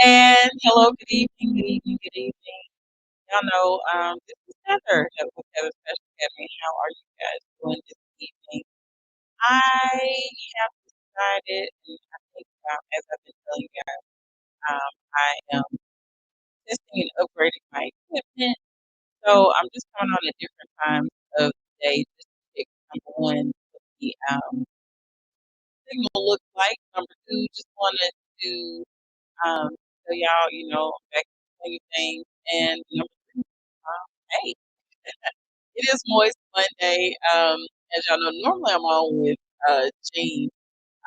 And hello, good evening, good evening, good evening. Y'all know, this is Heather with Heather Special Academy. How are you guys doing this evening? I have decided, and I think as I've been telling you guys, I am testing and upgrading my equipment. So I'm just coming on at different times of the day just to check number one, what the signal looks like. Number two, just wanted to um, tell y'all, back to the swing of things. And number three, hey, it is Moist Monday. As y'all know, normally I'm on with Jean,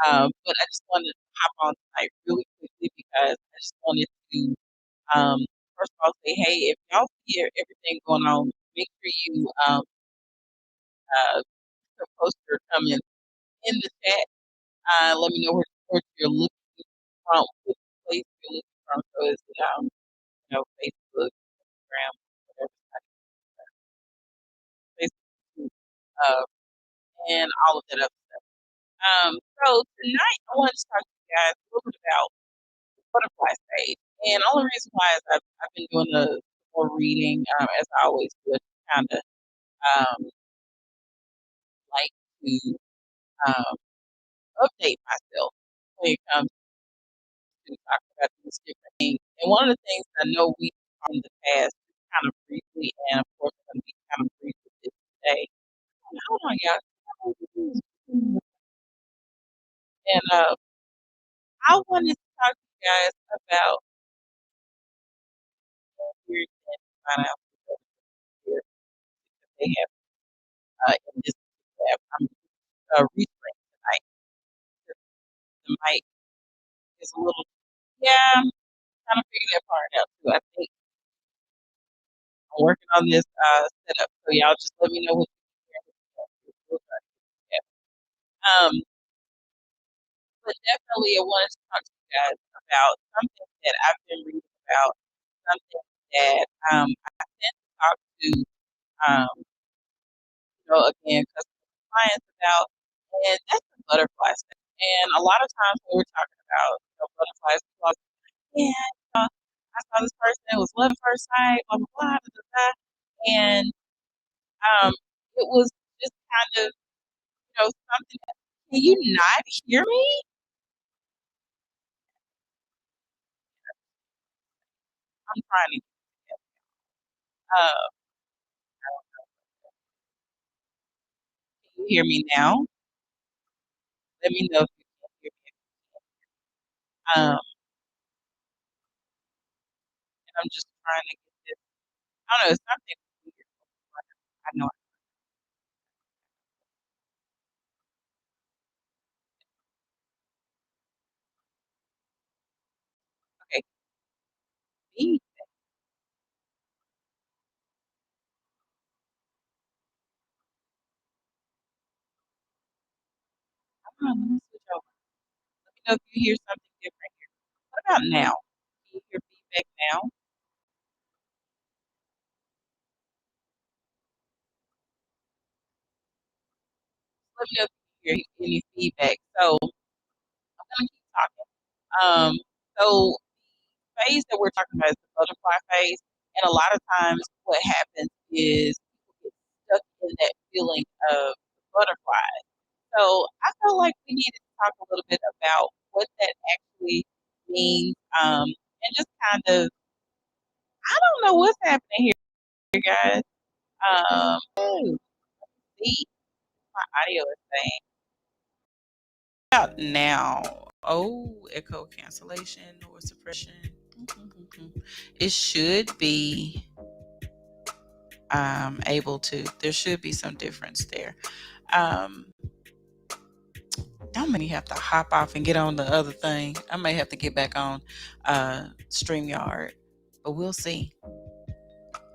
but I just wanted to hop on tonight really quickly because I just wanted to, um, first of all, say, hey, if y'all see everything going on, make sure you uh, post your comments in the chat. Let me know where you're looking from, which place you're looking from. So it's Facebook, Instagram, whatever, Facebook, uh, and all of that other stuff. So tonight I want to talk to you guys a little bit about the butterfly stage. And the only reason why is I've been doing the more reading, as I always do, kind of like to um, update myself when it comes to talking about these different things. And one of the things I know we talked in the past, kind of briefly, and of course I'm going to be kind of brief with this today. Hold on, y'all. And I wanted to talk to you guys about here and find out what here they have in this lab. I'm researching tonight. The mic is a little, yeah, I'm trying to figure that part out too. I think I'm working on this setup, so y'all just let me know what you hear. We'll try to get it together. But definitely, I wanted to talk to you guys about something that I've been reading about, something that I tend to talk to, um, again, customer clients about, and that's the butterfly stage. And a lot of times when we're talking about butterflies, people are like, yeah, I saw this person, it was love at first sight, blah, blah, blah, blah, blah, blah. And um, it was just kind of, something. Can you not hear me? I'm trying to get it. Uh, can you hear me now? Let me know if you can hear me. And I'm just trying to get this. I don't know, it's something weird. I know. Okay, me. Hold on, let me switch over. Let me know if you hear something different here. What about now? Can you hear feedback now? Let me know if you hear any feedback. So I'm gonna keep talking. So the phase that we're talking about is the butterfly phase, and a lot of times what happens is people get stuck in that feeling of butterfly. So I felt like we needed to talk a little bit about what that actually means, and just kind of, I don't know what's happening here, guys. Oh, see, my audio is saying out now. Oh, echo cancellation or suppression. It should be able to. There should be some difference there. Um, I may have to hop off and get on the other thing. I may have to get back on StreamYard, but we'll see.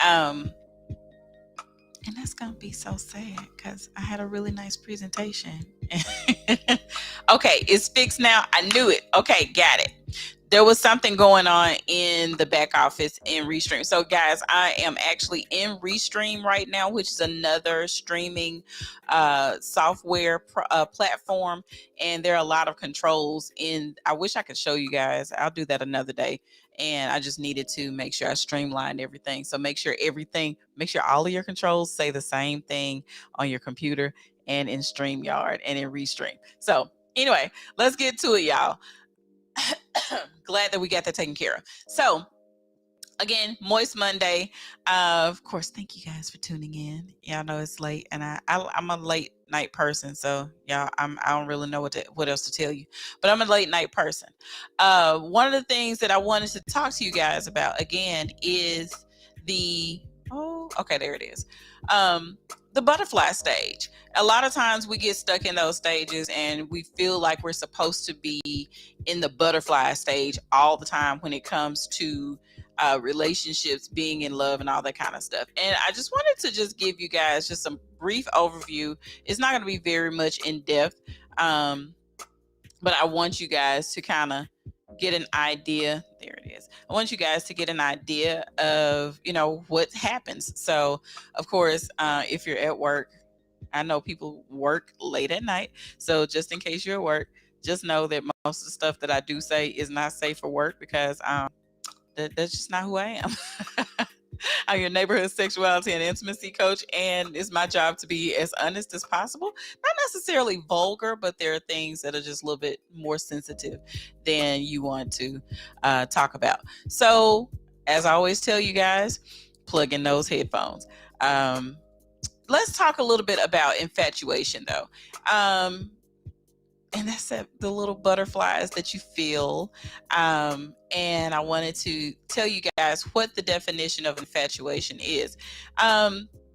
Um, and that's gonna be so sad because I had a really nice presentation. Okay, it's fixed now. I knew it. Okay, got it. there was something going on in the back office in Restream. So, guys, I am actually in Restream right now, which is another streaming software platform. And there are a lot of controls in. I wish I could show you guys. I'll do that another day. And I just needed to make sure I streamlined everything. So make sure all of your controls say the same thing on your computer and in StreamYard and in Restream. So anyway, let's get to it, y'all. Glad that we got that taken care of. So again, Moist Monday. Of course, thank you guys for tuning in. Y'all know it's late, and I'm a late night person, so y'all, I don't really know what else to tell you, but I'm a late night person. One of the things that I wanted to talk to you guys about again is there it is. The butterfly stage. A lot of times we get stuck in those stages and we feel like we're supposed to be in the butterfly stage all the time when it comes to relationships, being in love, and all that kind of stuff. And I just wanted to just give you guys just some brief overview. It's not going to be very much in depth, but I want you guys to kind of get an idea. There it is. I want you guys to get an idea of, what happens. So, of course, if you're at work, I know people work late at night. So just in case you're at work, just know that most of the stuff that I do say is not safe for work because that's just not who I am. I'm your neighborhood sexuality and intimacy coach, and it's my job to be as honest as possible. Not necessarily vulgar, but there are things that are just a little bit more sensitive than you want to talk about. So, as I always tell you guys, plug in those headphones. Let's talk a little bit about infatuation, though. And that's the little butterflies that you feel. And I wanted to tell you guys what the definition of infatuation is.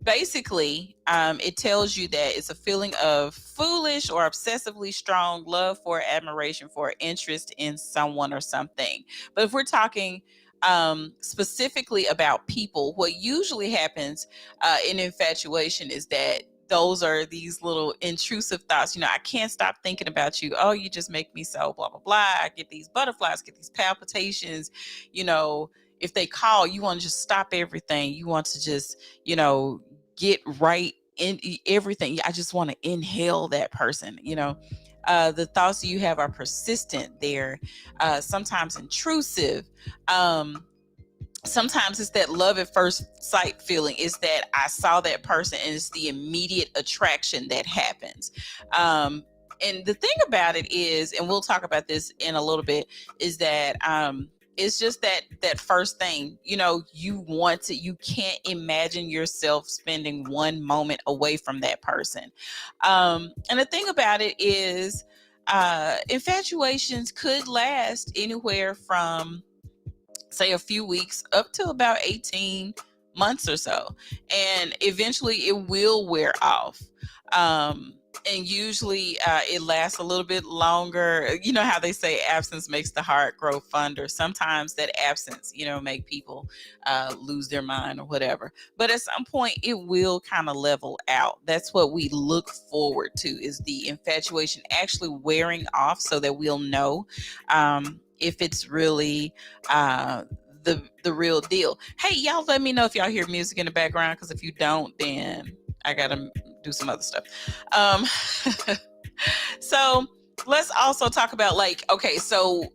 Basically, it tells you that it's a feeling of foolish or obsessively strong love for, admiration for, interest in someone or something. But if we're talking specifically about people, what usually happens in infatuation is that those are these little intrusive thoughts. I can't stop thinking about you. Oh, you just make me so blah, blah, blah. I get these butterflies, get these palpitations. If they call, you want to just stop everything. You want to just, get right in everything. I just want to inhale that person. The thoughts that you have are persistent. They're sometimes intrusive. Sometimes it's that love at first sight feeling. It's that I saw that person and it's the immediate attraction that happens. And the thing about it is, and we'll talk about this in a little bit, is that it's just that first thing, you can't imagine yourself spending one moment away from that person. And the thing about it is, infatuations could last anywhere from, say, a few weeks up to about 18 months or so, and eventually it will wear off. And usually it lasts a little bit longer. You know how they say absence makes the heart grow fonder. Sometimes that absence, make people lose their mind or whatever. But at some point it will kind of level out. That's what we look forward to, is the infatuation actually wearing off, so that we'll know if it's really the real deal. Hey, y'all, let me know if y'all hear music in the background, because if you don't, then I gotta do some other stuff. So let's also talk about, so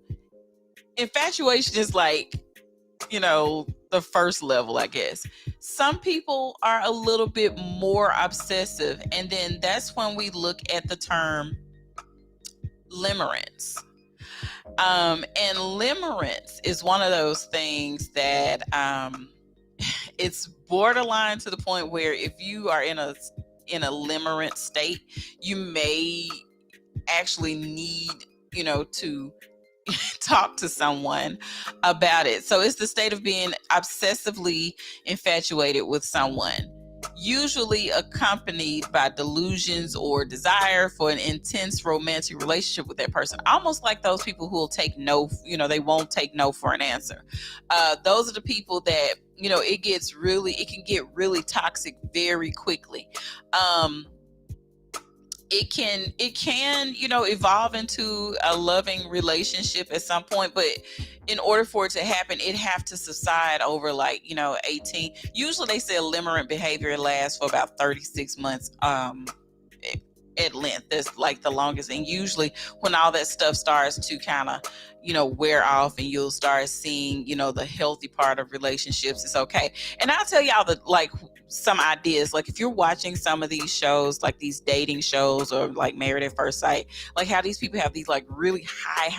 infatuation is the first level, I guess. Some people are a little bit more obsessive, and then that's when we look at the term limerence. And limerence is one of those things that it's borderline to the point where if you are in a limerent state, you may actually need, to talk to someone about it. So it's the state of being obsessively infatuated with someone, usually accompanied by delusions or desire for an intense romantic relationship with that person. Almost like those people who will take no, they won't take no for an answer. Those are the people that, it can get really toxic very quickly. it can evolve into a loving relationship at some point, but in order for it to happen, it have to subside over, like, 18. Usually they say limerent behavior lasts for about 36 months at length. That's like the longest. And usually when all that stuff starts to kind of wear off, and you'll start seeing the healthy part of relationships, it's okay. And I'll tell y'all that, like, some ideas, like if you're watching some of these shows, like these dating shows or like Married at First Sight, like how these people have these like really high,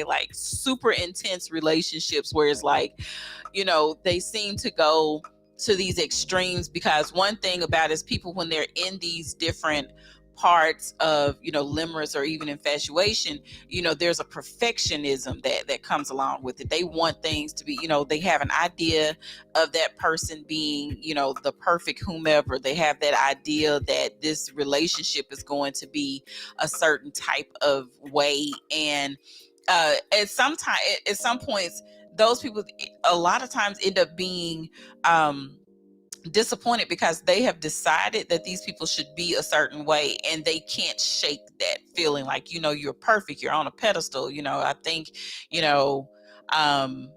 like super intense relationships, where it's like, they seem to go to these extremes, because one thing about it is people, when they're in these different parts of limerence or even infatuation, there's a perfectionism that comes along with it. They want things to be, they have an idea of that person being the perfect whomever. They have that idea that this relationship is going to be a certain type of way. And at some points, those people a lot of times end up being disappointed, because they have decided that these people should be a certain way, and they can't shake that feeling like, you're perfect, you're on a pedestal. I think you know um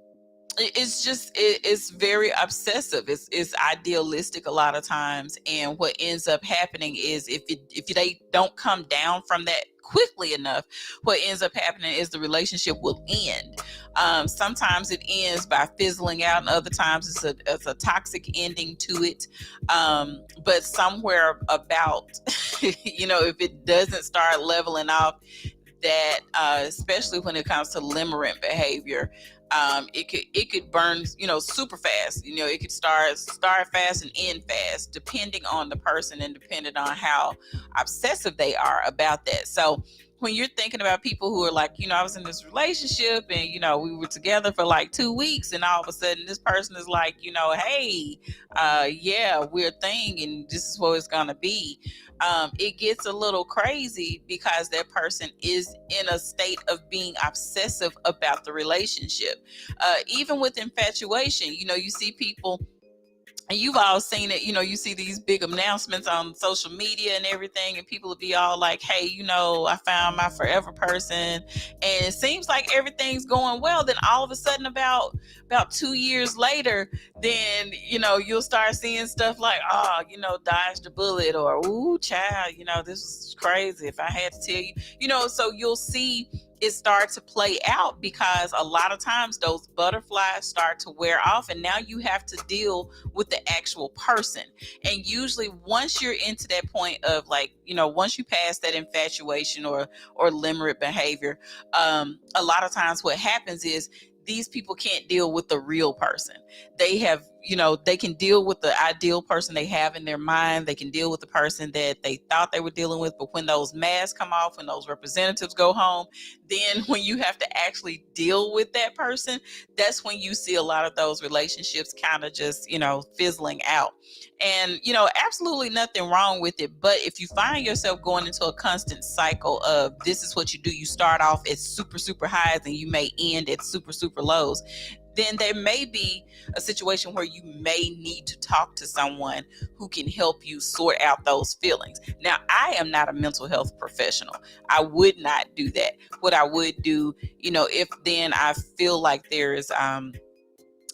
it's just it's very obsessive. It's idealistic a lot of times, and what ends up happening is, if they don't come down from that quickly enough, what ends up happening is the relationship will end. Sometimes it ends by fizzling out, and other times it's a toxic ending to it. But somewhere about if it doesn't start leveling off, that especially when it comes to limerent behavior, it could burn super fast. It could start fast and end fast, depending on the person and depending on how obsessive they are about that. So when you're thinking about people who are like, I was in this relationship, and we were together for like 2 weeks, and all of a sudden this person is like, hey, yeah, we're a thing, and this is what it's gonna be. It gets a little crazy, because that person is in a state of being obsessive about the relationship. Even with infatuation, you see people, and you've all seen it, you see these big announcements on social media and everything, and people will be all like, hey, I found my forever person, and it seems like everything's going well. Then all of a sudden, about 2 years later, then you'll start seeing stuff like, oh, dodged a bullet, or ooh, child, this was crazy if I had to tell you. So you'll see it start to play out, because a lot of times those butterflies start to wear off, and now you have to deal with the actual person. And usually once you're into that point of, like, once you pass that infatuation or limerent behavior, a lot of times what happens is, these people can't deal with the real person. They have, they can deal with the ideal person they have in their mind. They can deal with the person that they thought they were dealing with. But when those masks come off, when those representatives go home, then when you have to actually deal with that person, that's when you see a lot of those relationships kind of just, fizzling out. And, absolutely nothing wrong with it. But if you find yourself going into a constant cycle of, this is what you do, you start off at super, super highs, and you may end at super, super lows, then there may be a situation where you may need to talk to someone who can help you sort out those feelings. Now, I am not a mental health professional. I would not do that. What I would do, if then I feel like there is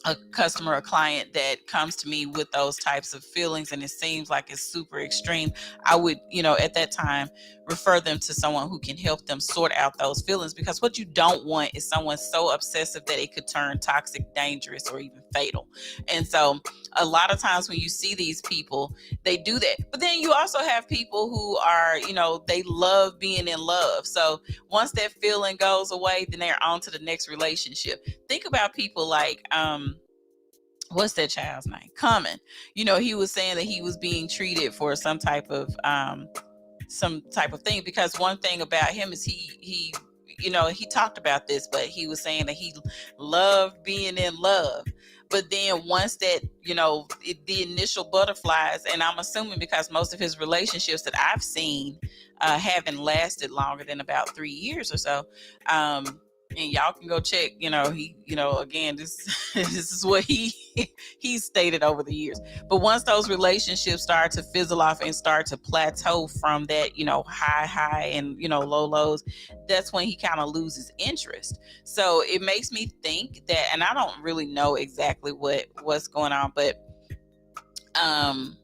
a customer or client that comes to me with those types of feelings, and it seems like it's super extreme, I would, at that time, refer them to someone who can help them sort out those feelings. Because what you don't want is someone so obsessive that it could turn toxic, dangerous, or even fatal. And so a lot of times when you see these people, they do that. But then you also have people who are, they love being in love. So once that feeling goes away, then they're on to the next relationship. Think about people like, what's that child's name? Common. He was saying that he was being treated for some type of thing, because one thing about him is he he talked about this, but he was saying that he loved being in love. But then once that, the initial butterflies, and I'm assuming because most of his relationships that I've seen haven't lasted longer than about 3 years or so. and y'all can go check, he, again, this this is what he stated over the years. But once those relationships start to fizzle off and start to plateau from that, high and, low lows, that's when he kind of loses interest. So it makes me think that, and I don't really know exactly what's going on, but um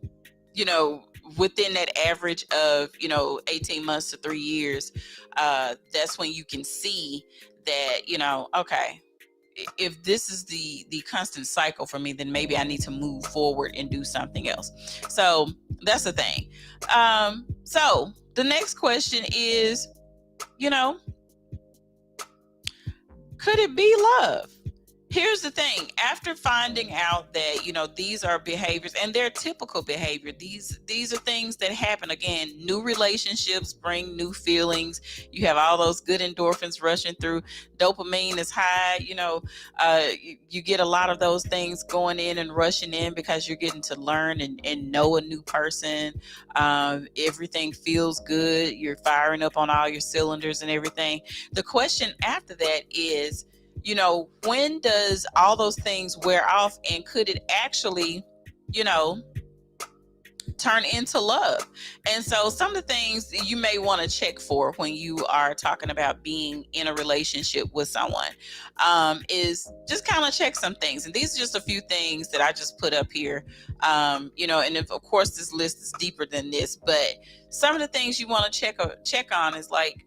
you know within that average of 18 months to 3 years, that's when you can see that, okay, if this is the constant cycle for me, then maybe I need to move forward and do something else. So that's the thing. So the next question is, you know could it be love? Here's the thing. After finding out that, these are behaviors and they're typical behavior, these are things that happen. Again, new relationships bring new feelings. You have all those good endorphins rushing through. Dopamine is high. You get a lot of those things going in and rushing in because you're getting to learn and know a new person. Everything feels good. You're firing up on all your cylinders and everything. The question after that is, when does all those things wear off, and could it actually, turn into love? And so some of the things that you may want to check for when you are talking about being in a relationship with someone, is just kind of check some things. And these are just a few things that I just put up here. And of course this list is deeper than this, but some of the things you want to check on is like,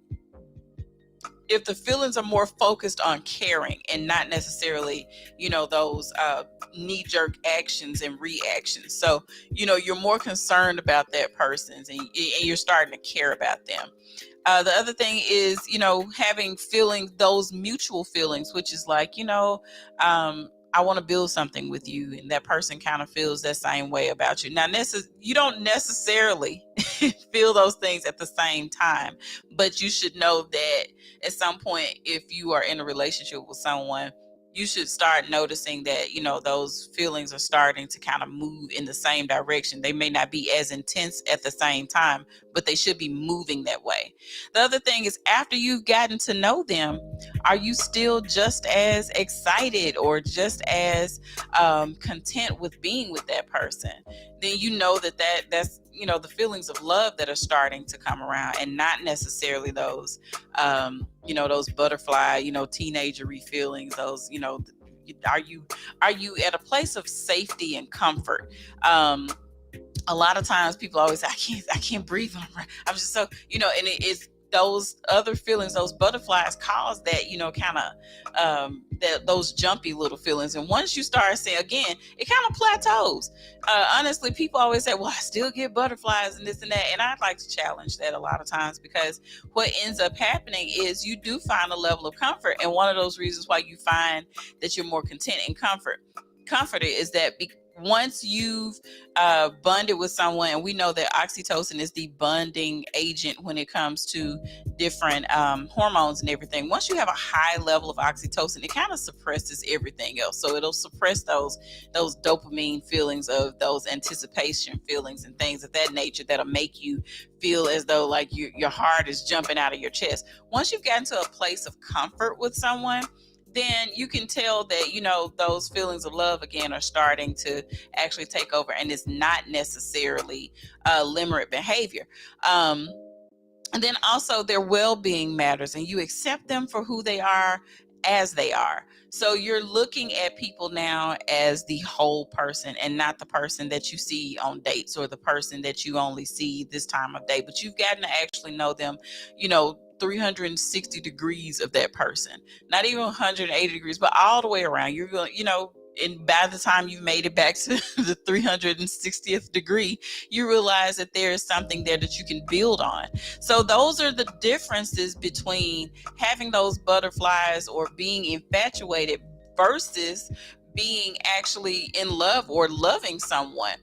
if the feelings are more focused on caring and not necessarily, those knee-jerk actions and reactions. So, you're more concerned about that person, and you're starting to care about them. The other thing is, having those mutual feelings, which is like, I want to build something with you, and that person kind of feels that same way about you. Now, you don't necessarily feel those things at the same time, but you should know that at some point, if you are in a relationship with someone, you should start noticing that, those feelings are starting to kind of move in the same direction. They may not be as intense at the same time, but they should be moving that way. The other thing is, after you've gotten to know them, are you still just as excited or just as content with being with that person? Then you know that's the feelings of love that are starting to come around, and not necessarily those those butterfly, teenagery feelings. Those, are you at a place of safety and comfort? A lot of times people always say, I can't breathe. I'm just so, and it's those other feelings, those butterflies cause that, kind of those jumpy little feelings. And once you start saying, again, it kind of plateaus. Honestly, people always say, well, I still get butterflies and this and that. And I'd like to challenge that a lot of times, because what ends up happening is you do find a level of comfort. And one of those reasons why you find that you're more content and comforted is that once you've bonded with someone, and we know that oxytocin is the bonding agent when it comes to different hormones and everything. Once you have a high level of oxytocin, it kind of suppresses everything else. So it'll suppress those dopamine feelings, of those anticipation feelings and things of that nature that'll make you feel as though like your heart is jumping out of your chest. Once you've gotten to a place of comfort with someone, then you can tell that, those feelings of love again are starting to actually take over, and it's not necessarily limerent behavior. And then also their well-being matters, and you accept them for who they are, as they are. So you're looking at people now as the whole person, and not the person that you see on dates, or the person that you only see this time of day, but you've gotten to actually know them, 360 degrees of that person, not even 180 degrees, but all the way around. You're going, and by the time you've made it back to the 360th degree, you realize that there is something there that you can build on. So those are the differences between having those butterflies or being infatuated versus being actually in love or loving someone.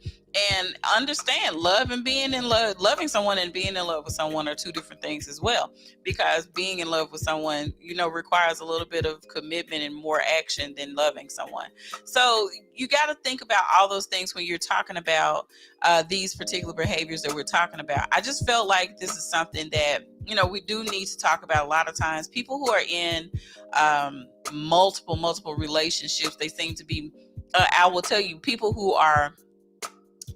And understand, love and being in love, loving someone and being in love with someone are two different things as well, because being in love with someone, requires a little bit of commitment and more action than loving someone. So you got to think about all those things when you're talking about these particular behaviors that we're talking about. I just felt like this is something that we do need to talk about. A lot of times people who are in multiple relationships, they seem to be I will tell you, people who are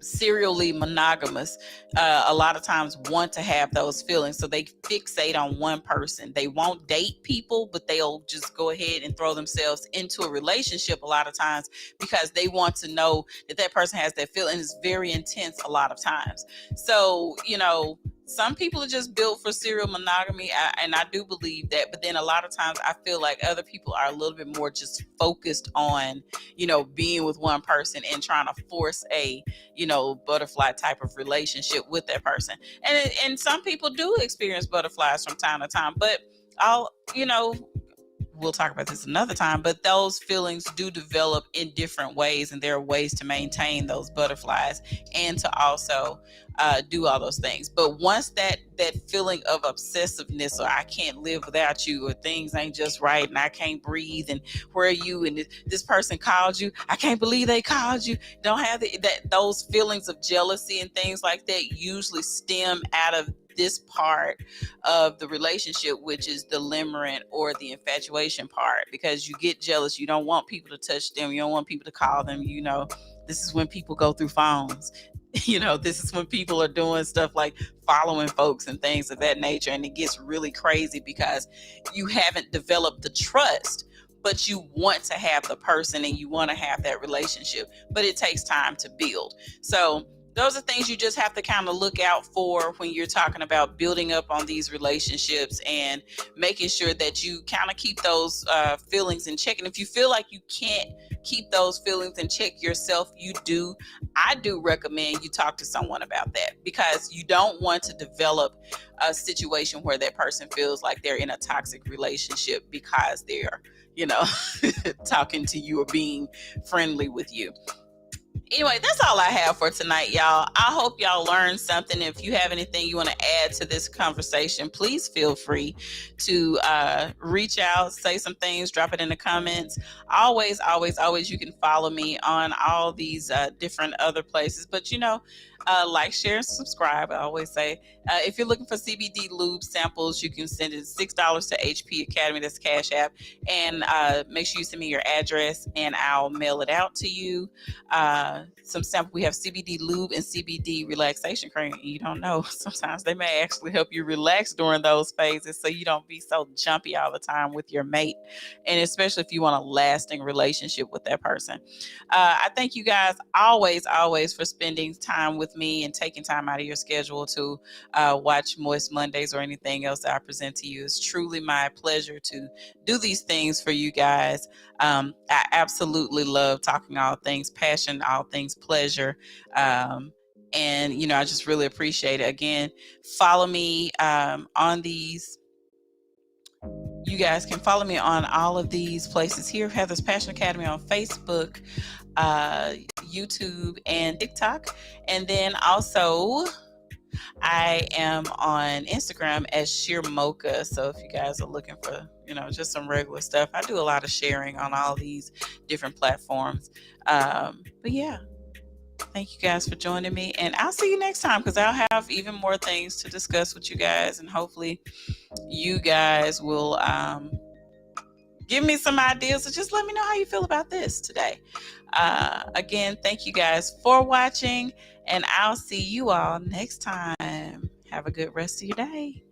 serially monogamous a lot of times want to have those feelings, so they fixate on one person. They won't date people, but they'll just go ahead and throw themselves into a relationship a lot of times because they want to know that that person has that feeling. It's very intense a lot of times. So some people are just built for serial monogamy, and I do believe that. But then a lot of times I feel like other people are a little bit more just focused on being with one person and trying to force a butterfly type of relationship with that person. And some people do experience butterflies from time to time, but I'll we'll talk about this another time, but those feelings do develop in different ways, and there are ways to maintain those butterflies and to also do all those things. But once that feeling of obsessiveness, or I can't live without you, or things ain't just right and I can't breathe, and where are you, and this person called you, I can't believe they called you, don't have those feelings of jealousy and things like that usually stem out of this part of the relationship, which is the limerent or the infatuation part, because you get jealous. You don't want people to touch them. You don't want people to call them. This is when people go through phones. This is when people are doing stuff like following folks and things of that nature. And it gets really crazy because you haven't developed the trust, but you want to have the person and you want to have that relationship, but it takes time to build. So those are things you just have to kind of look out for when you're talking about building up on these relationships and making sure that you kind of keep those feelings in check. And if you feel like you can't keep those feelings in check yourself, I do recommend you talk to someone about that, because you don't want to develop a situation where that person feels like they're in a toxic relationship because they're, talking to you or being friendly with you. Anyway, that's all I have for tonight, y'all. I hope y'all learned something. If you have anything you want to add to this conversation, please feel free to reach out, say some things, drop it in the comments. Always, you can follow me on all these different other places. But like, share, and subscribe. I always say, if you're looking for CBD lube samples, you can send it $6 to HP Academy. That's Cash App. And make sure you send me your address and I'll mail it out to you. Some sample, we have CBD lube and CBD relaxation cream. You don't know, sometimes they may actually help you relax during those phases, so you don't be so jumpy all the time with your mate, and especially if you want a lasting relationship with that person. I thank you guys always for spending time with me and taking time out of your schedule to watch Moist Mondays or anything else that I present to you. It's truly my pleasure to do these things for you guys. I absolutely love talking all things passion, all things pleasure. And I just really appreciate it. Again, follow me on these. You guys can follow me on all of these places here. Heather's Passion Academy on Facebook, YouTube, and TikTok. And then also, I am on Instagram as Sheer Mocha. So if you guys are looking for, just some regular stuff, I do a lot of sharing on all these different platforms. But yeah, thank you guys for joining me. And I'll see you next time, because I'll have even more things to discuss with you guys. And hopefully you guys will give me some ideas. So just let me know how you feel about this today. Again, thank you guys for watching, and I'll see you all next time. Have a good rest of your day.